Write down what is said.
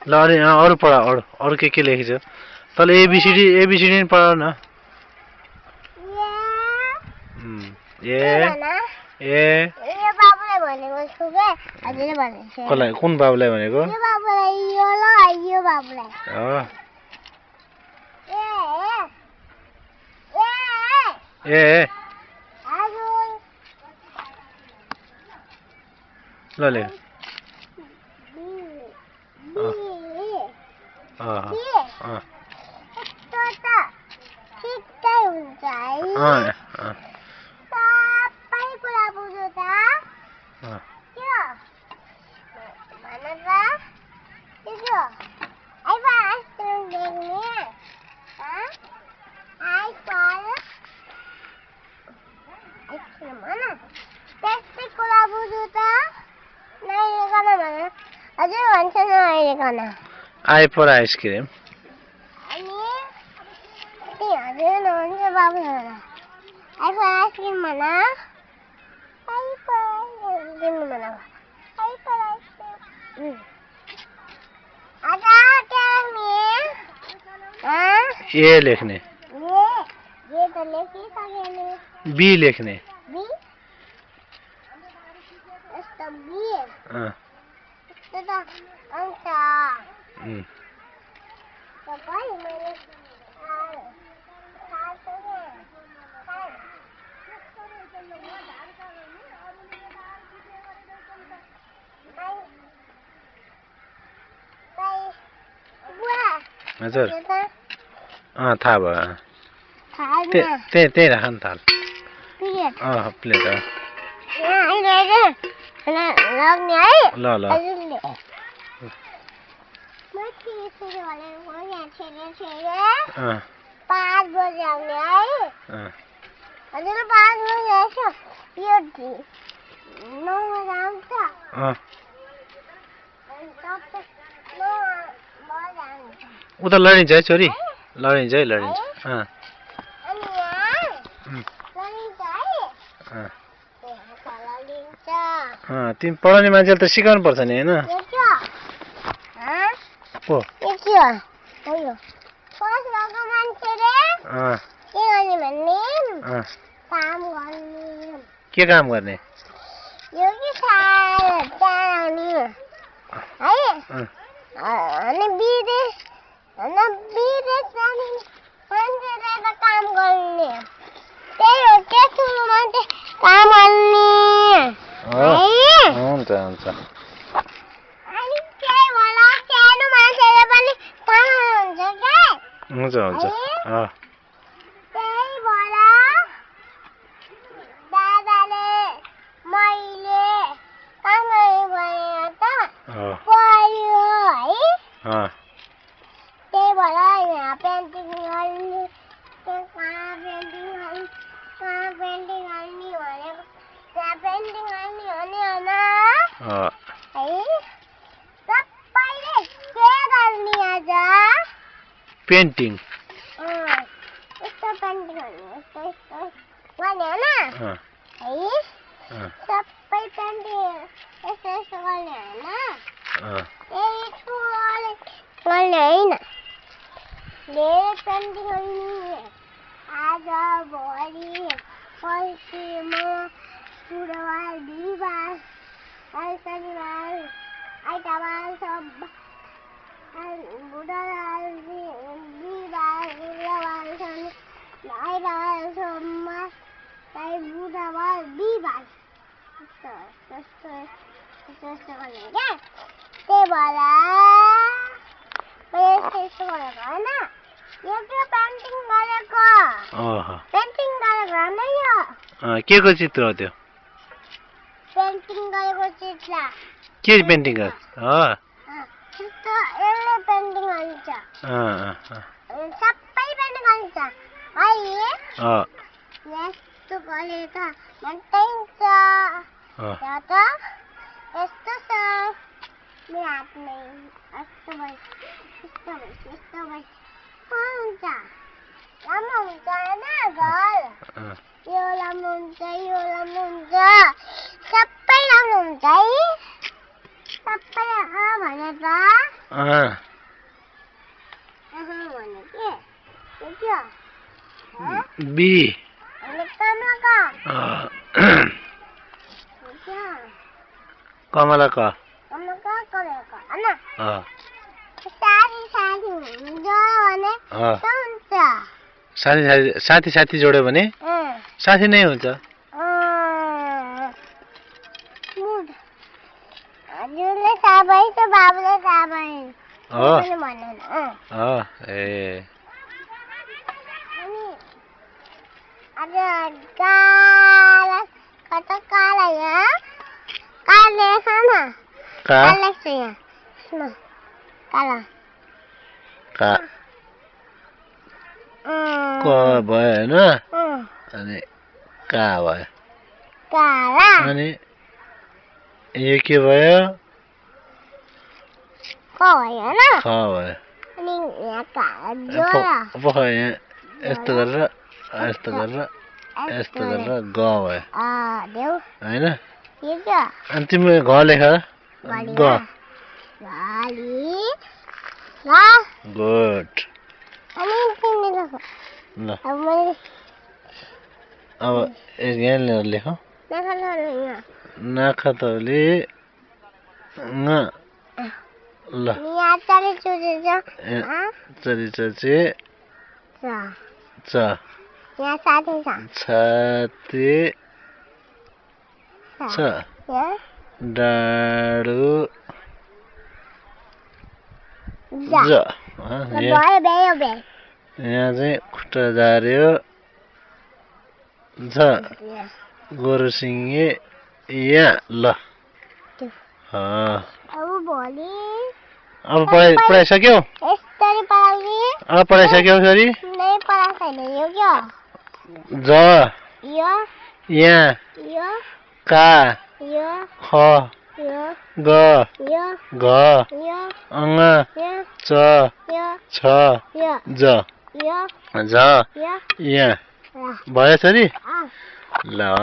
ल अरू पढ अरू के लेखेछ तल एबीसीडी पढ न कुन बाबुलाई भनेको ल ले आई फॉर आइसक्रीम ए लेख्ने बी लेख्ने हजुर थाहा भयो त्यही राख नि थाल प्लेट ल ल 5 बजे आउने है हजुर 5 बजे आउँछ यो 9 बजे आउँछ उता लडिन्छ है छोरी लडिन्छ है लडिन्छ तिमी पढाउने मान्छेले त सिकाउनु पर्छ नि हैन के काम गर्ने हुन्छ हुन्छ हुन्छ हुन्छ पेन्टिङ के को चित्र हो त्यो पेन्टिङ गरेको चित्र के पेन्टिङ गर यसले पेन्टिङ हुन्छ सबै पनि हुन्छ अहिले यस्तो गरेर मन्टाइन्छ यहाँ त यस्तो छ मेरो हातमै यस्तो भयो हुन्छ लामो हुन्छ होइन घर यो लामो हुन्छ सबै लामो हुन्छ है सबै भने त भने के बी कमला का साथी जोड्यो भने साथी नै हुन्छ हजुरले थाहा भयो त बाबुले थाहा भयो ए आज काला कता काला यहाँ काला खाना काला छ यहाँ काला क भयो हैन अनि का भयो काला अनि यो के भयो क भयो हैन ख भयो अनि यहाँ काला जोरा अब यहाँ यस्तो गरेर ग भयो देऊ हैन यो के अनि तिम्रो घ लेख ग गुड अनि तिमीले लेख ल अब यहाँ लेख नाखातले न ल यहाँ चले चरी च यहाँ साथी छाते छ डाडु ज यहाँ चाहिँ खुट्टा झार्यो झ गोरु सिङ्गे यहाँ ल अब पढाइसक्यौ अब पढाइसक्यौ छोरी ज यहाँ का ख ग घ अङ च छ ज झ यहाँ भयो छोरी ल